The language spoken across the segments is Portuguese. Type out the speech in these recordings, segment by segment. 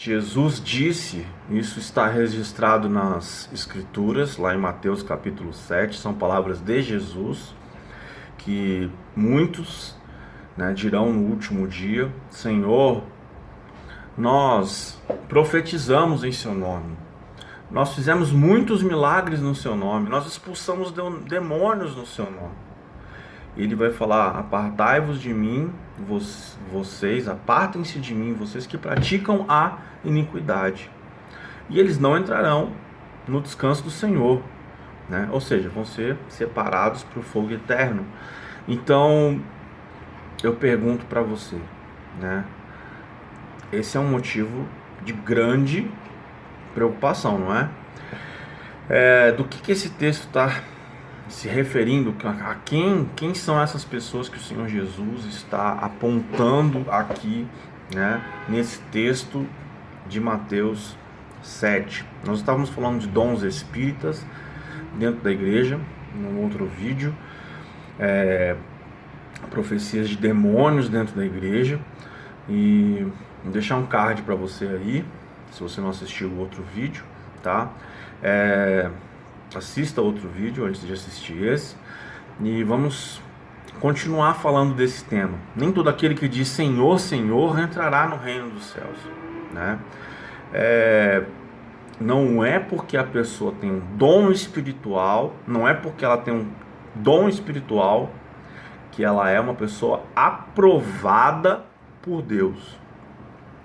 Jesus disse, isso está registrado nas Escrituras, lá em Mateus capítulo 7, são palavras de Jesus, que muitos, dirão no último dia: Senhor, nós profetizamos em seu nome, nós fizemos muitos milagres no seu nome, nós expulsamos demônios no seu nome. Ele vai falar: apartai-vos de mim, vocês, apartem-se de mim, vocês que praticam a iniquidade. E eles não entrarão no descanso do Senhor, ou seja, vão ser separados para o fogo eterno. Então, eu pergunto para você, esse é um motivo de grande preocupação, não é? Do que esse texto está se referindo, a quem são essas pessoas que o Senhor Jesus está apontando aqui, nesse texto de Mateus 7. Nós estávamos falando de dons espíritas dentro da igreja, num outro vídeo, profecias de demônios dentro da igreja, e vou deixar um card para você aí, se você não assistiu o outro vídeo, tá? Assista outro vídeo antes de assistir esse, e vamos continuar falando desse tema. Nem todo aquele que diz Senhor, Senhor entrará no reino dos céus, Não é porque a pessoa tem um dom espiritual, não é porque ela tem um dom espiritual que ela é uma pessoa aprovada por Deus.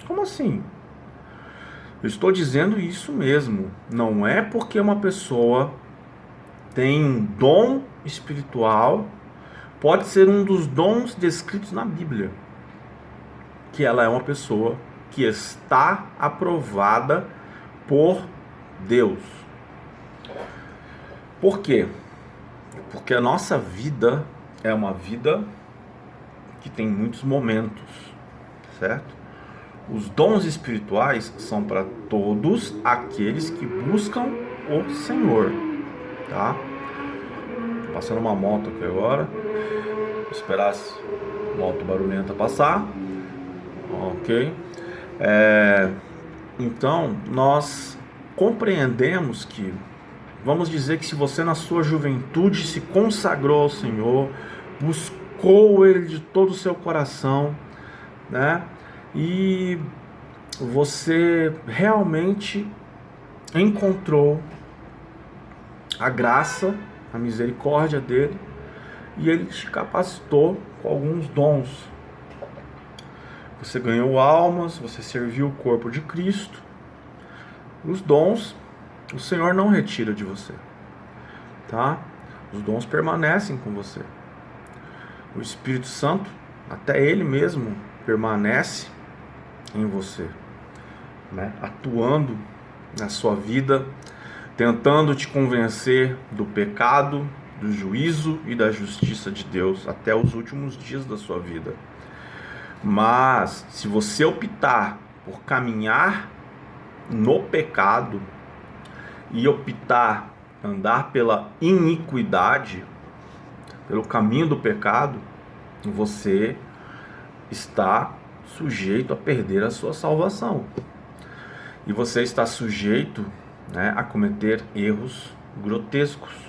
Como assim? Eu estou dizendo isso mesmo. Não é porque uma pessoa tem um dom espiritual, pode ser um dos dons descritos na Bíblia, que ela é uma pessoa que está aprovada por Deus. Por quê? Porque a nossa vida é uma vida que tem muitos momentos, certo? Os dons espirituais são para todos aqueles que buscam o Senhor, tá? Passando uma moto aqui agora. Vou esperar a moto barulhenta passar. Ok. Então, nós compreendemos que, vamos dizer que se você na sua juventude se consagrou ao Senhor, buscou Ele de todo o seu coração, e você realmente encontrou a graça, a misericórdia dele, e ele te capacitou com alguns dons. Você ganhou almas, você serviu o corpo de Cristo. Os dons o Senhor não retira de você, tá? Os dons permanecem com você. O Espírito Santo, até ele mesmo, permanece em você, atuando na sua vida, tentando te convencer do pecado, do juízo e da justiça de Deus até os últimos dias da sua vida. Mas se você optar por caminhar no pecado e optar andar pela iniquidade, pelo caminho do pecado, você está sujeito a perder a sua salvação. E você está sujeito, a cometer erros grotescos.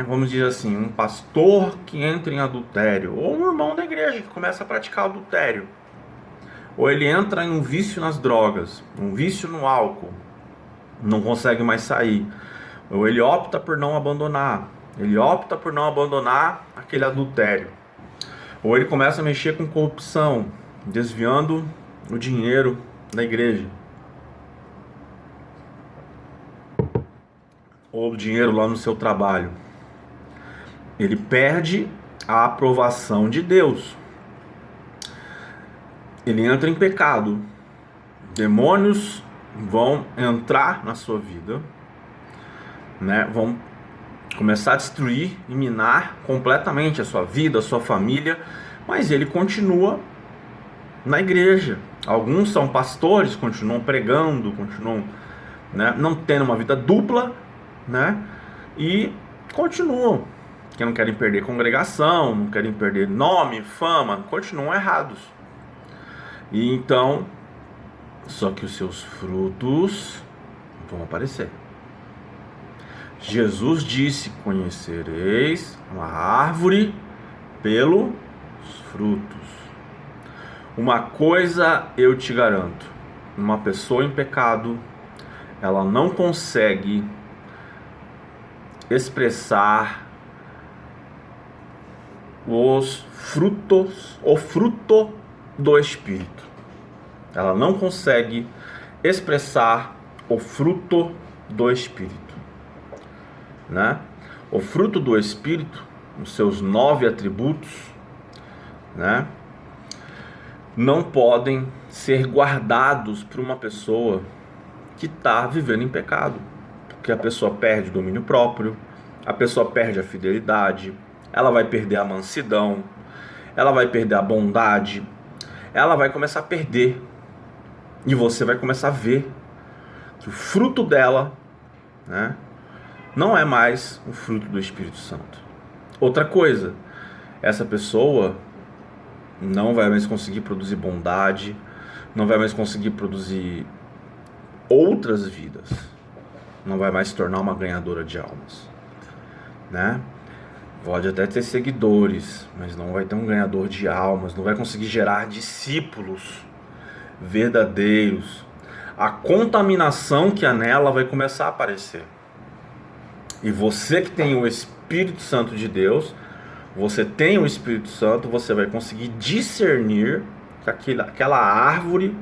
Vamos dizer assim, um pastor que entra em adultério, ou um irmão da igreja que começa a praticar adultério, ou ele entra em um vício nas drogas, um vício no álcool, não consegue mais sair, ou ele opta por não abandonar, aquele adultério, ou ele começa a mexer com corrupção, desviando o dinheiro da igreja, ou o dinheiro lá no seu trabalho. Ele perde a aprovação de Deus. Ele entra em pecado. Demônios vão entrar na sua vida, vão começar a destruir e minar completamente a sua vida, a sua família, mas ele continua na igreja. Alguns são pastores, continuam pregando, continuam não tendo uma vida dupla, e continuam, que não querem perder congregação, não querem perder nome, fama, continuam errados. E então Só que os seus frutos vão aparecer. Jesus disse: conhecereis uma árvore pelos frutos. Uma coisa eu te garanto: uma pessoa em pecado, ela não consegue expressar os frutos, o fruto do Espírito. Ela não consegue expressar o fruto do Espírito, né? O fruto do Espírito, os seus 9 atributos, né, não podem ser guardados por uma pessoa que está vivendo em pecado, porque a pessoa perde o domínio próprio, a pessoa perde a fidelidade, ela vai perder a mansidão, ela vai perder a bondade, ela vai começar a perder, e você vai começar a ver que o fruto dela, né, não é mais o fruto do Espírito Santo. Outra coisa, essa pessoa não vai mais conseguir produzir bondade, não vai mais conseguir produzir outras vidas, não vai mais se tornar uma ganhadora de almas, né? Pode até ter seguidores, mas não vai ter um ganhador de almas, não vai conseguir gerar discípulos verdadeiros. A contaminação que há nela vai começar a aparecer. E você que tem o Espírito Santo de Deus, você tem o Espírito Santo, você vai conseguir discernir que aquela árvore,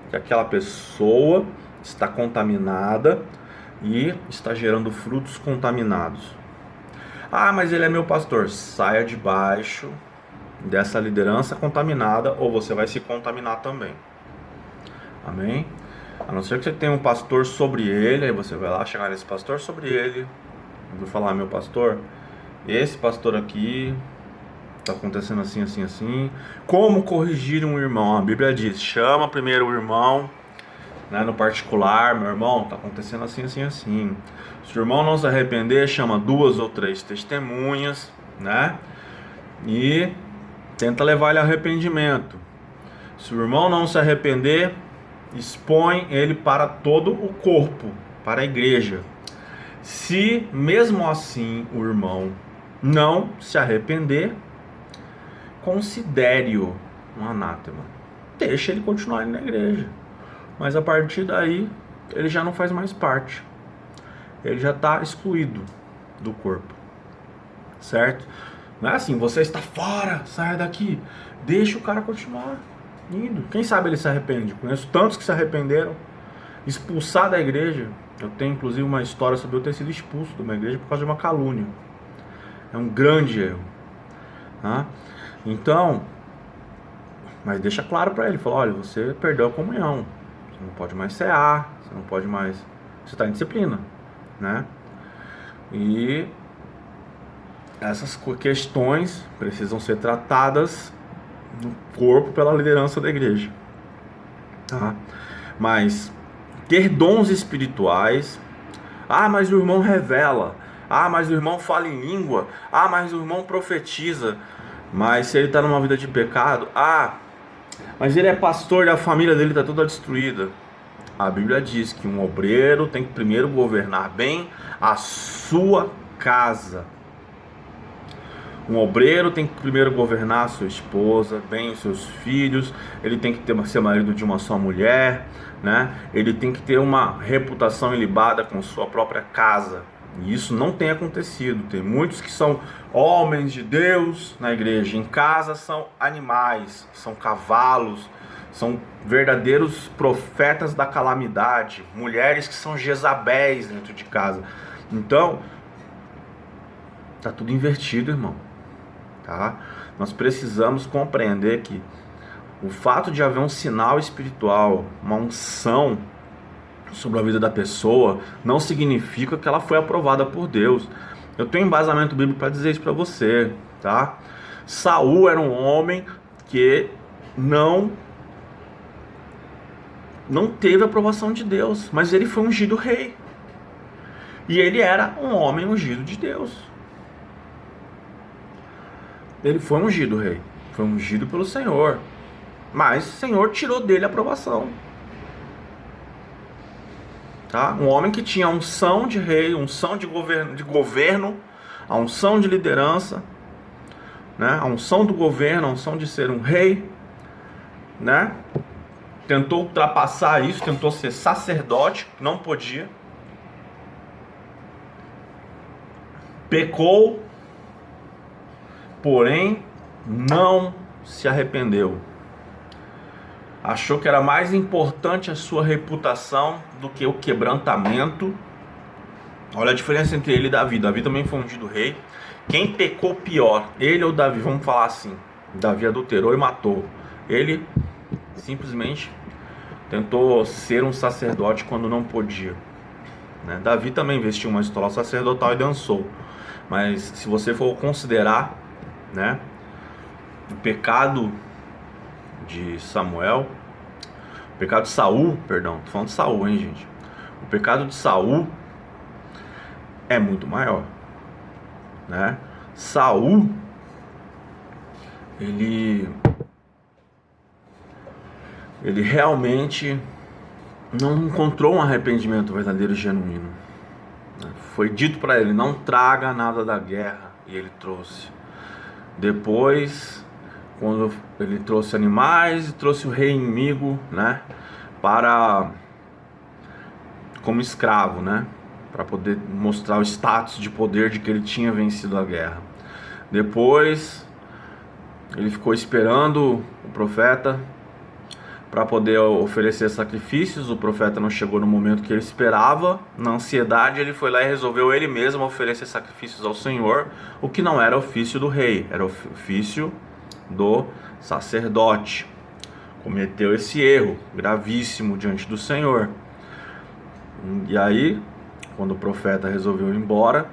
que aquela pessoa está contaminada e está gerando frutos contaminados. Ah, mas ele é meu pastor. Saia debaixo dessa liderança contaminada, ou você vai se contaminar também. Amém? A não ser que você tenha um pastor sobre ele, aí você vai lá chegar nesse pastor sobre ele, e vou falar: meu pastor, esse pastor aqui está acontecendo assim, assim, assim. Como corrigir um irmão? A Bíblia diz: chama primeiro o irmão, né, no particular: meu irmão, está acontecendo assim, assim, assim. Se o irmão não se arrepender, chama 2 ou 3 testemunhas, né, e tenta levar ele ao arrependimento. Se o irmão não se arrepender, expõe ele para todo o corpo, para a igreja. Se mesmo assim o irmão não se arrepender, considere-o um anátema. Deixa ele continuar indo na igreja, mas a partir daí ele já não faz mais parte. Ele já está excluído do corpo, certo? Não é assim: você está fora, saia daqui. Deixa o cara continuar indo. Quem sabe ele se arrepende. Conheço tantos que se arrependeram, expulsar da igreja. Eu tenho inclusive uma história sobre eu ter sido expulso de uma igreja por causa de uma calúnia. É um grande erro, tá? Então, mas deixa claro para ele: fala, olha, você perdeu a comunhão, você não pode mais cear, você não pode mais, você está em disciplina, né? E essas questões precisam ser tratadas no corpo pela liderança da igreja, tá? Mas ter dons espirituais: ah, mas o irmão revela, ah, mas o irmão fala em língua, ah, mas o irmão profetiza. Mas se ele está numa vida de pecado: ah, mas ele é pastor e a família dele está toda destruída. A Bíblia diz que um obreiro tem que primeiro governar bem a sua casa. Um obreiro tem que primeiro governar a sua esposa, bem os seus filhos. Ele tem que ser marido de uma só mulher, né? Ele tem que ter uma reputação ilibada com sua própria casa. E isso não tem acontecido. Tem muitos que são homens de Deus na igreja, em casa são animais, são cavalos, são verdadeiros profetas da calamidade, mulheres que são Jezabéis dentro de casa. Então, tá tudo invertido, irmão, tá? Nós precisamos compreender que o fato de haver um sinal espiritual, uma unção sobre a vida da pessoa, não significa que ela foi aprovada por Deus. Eu tenho embasamento bíblico para dizer isso para você, tá? Saul era um homem que não teve a aprovação de Deus, mas ele foi ungido rei. E ele era um homem ungido de Deus. Ele foi ungido rei, foi ungido pelo Senhor, mas o Senhor tirou dele a aprovação. tá? Um homem que tinha a unção de rei, unção de governo, a unção de liderança, né? A unção do governo, a unção de ser um rei, né? Tentou ultrapassar isso, tentou ser sacerdote, não podia. Pecou, porém não se arrependeu. Achou que era mais importante a sua reputação do que o quebrantamento. Olha a diferença entre ele e Davi. Davi também foi ungido rei. Quem pecou pior, ele ou Davi? Vamos falar assim. Davi adulterou e matou. Ele simplesmente tentou ser um sacerdote quando não podia, né? Davi também vestiu uma estola sacerdotal e dançou. Mas se você for considerar, né, o pecado de Samuel, o pecado de Saul, perdão, tô falando de Saul, hein, gente? O pecado de Saul é muito maior, né? Saul, ele realmente não encontrou um arrependimento verdadeiro e genuíno. Foi dito para ele: não traga nada da guerra, e ele trouxe. Depois, quando ele trouxe animais e trouxe o rei inimigo, né, como escravo, né, para poder mostrar o status de poder de que ele tinha vencido a guerra. Depois, ele ficou esperando o profeta para poder oferecer sacrifícios. O profeta não chegou no momento que ele esperava. Na ansiedade, ele foi lá e resolveu ele mesmo oferecer sacrifícios ao Senhor, o que não era ofício do rei, era ofício do sacerdote. Cometeu esse erro gravíssimo diante do Senhor. E aí, quando o profeta resolveu ir embora,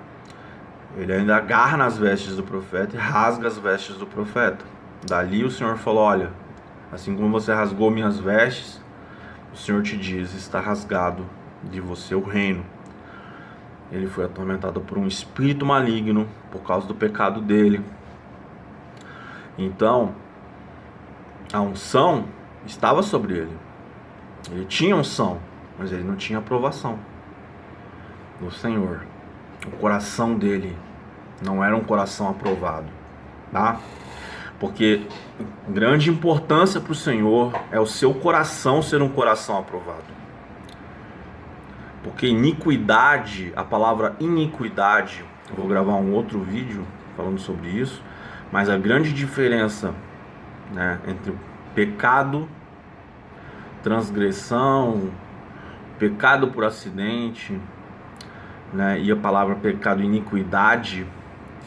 ele ainda agarra nas vestes do profeta e rasga as vestes do profeta. Dali o Senhor falou: olha, assim como você rasgou minhas vestes, o Senhor te diz: está rasgado de você o reino. Ele foi atormentado por um espírito maligno por causa do pecado dele. Então, a unção estava sobre ele. Ele tinha unção, mas ele não tinha aprovação do Senhor. O coração dele não era um coração aprovado, tá? Porque grande importância para o Senhor é o seu coração ser um coração aprovado. Porque iniquidade, a palavra iniquidade, eu vou gravar um outro vídeo falando sobre isso, mas a grande diferença, né, entre pecado, transgressão, pecado por acidente, né, e a palavra pecado, iniquidade,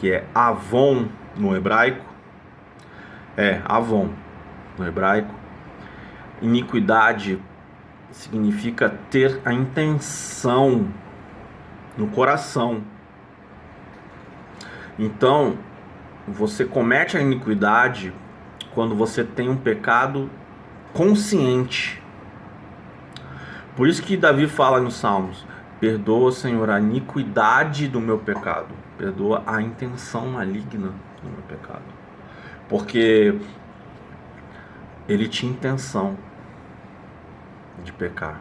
que é avon no hebraico, avon no hebraico. Iniquidade significa ter a intenção no coração. Então, você comete a iniquidade quando você tem um pecado consciente. Por isso que Davi fala nos Salmos: perdoa, Senhor, a iniquidade do meu pecado, perdoa a intenção maligna do meu pecado. Porque ele tinha intenção de pecar.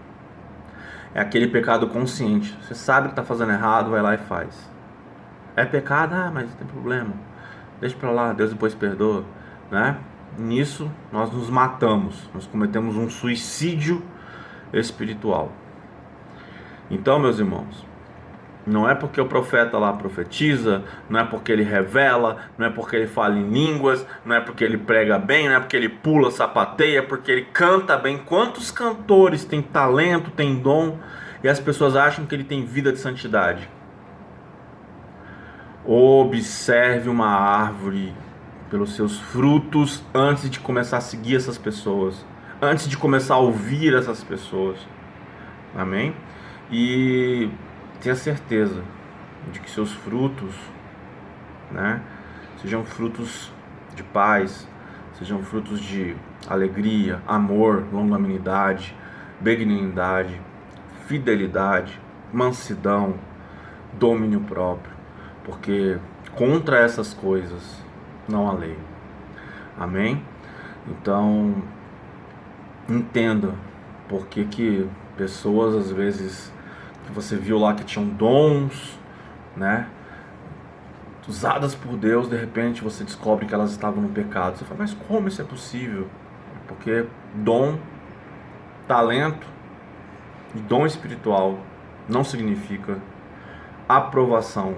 É aquele pecado consciente. Você sabe que está fazendo errado, vai lá e faz. É pecado? Ah, mas não tem problema. Deixa pra lá, Deus depois perdoa, né? Nisso nós nos matamos. Nós cometemos um suicídio espiritual. Então, meus irmãos, não é porque o profeta lá profetiza, não é porque ele revela, não é porque ele fala em línguas, não é porque ele prega bem, não é porque ele pula, sapateia, é porque ele canta bem. Quantos cantores têm talento, têm dom, e as pessoas acham que ele tem vida de santidade? Observe uma árvore pelos seus frutos antes de começar a seguir essas pessoas, antes de começar a ouvir essas pessoas. Amém? E tenha certeza de que seus frutos, né, sejam frutos de paz, sejam frutos de alegria, amor, longanimidade, benignidade, fidelidade, mansidão, domínio próprio, porque contra essas coisas não há lei. Amém? Então, entenda por que pessoas às vezes que você viu lá que tinham dons, né, usadas por Deus, de repente você descobre que elas estavam no pecado. Você fala, mas como isso é possível? Porque dom, talento e dom espiritual não significa aprovação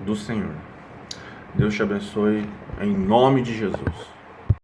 do Senhor. Deus te abençoe em nome de Jesus.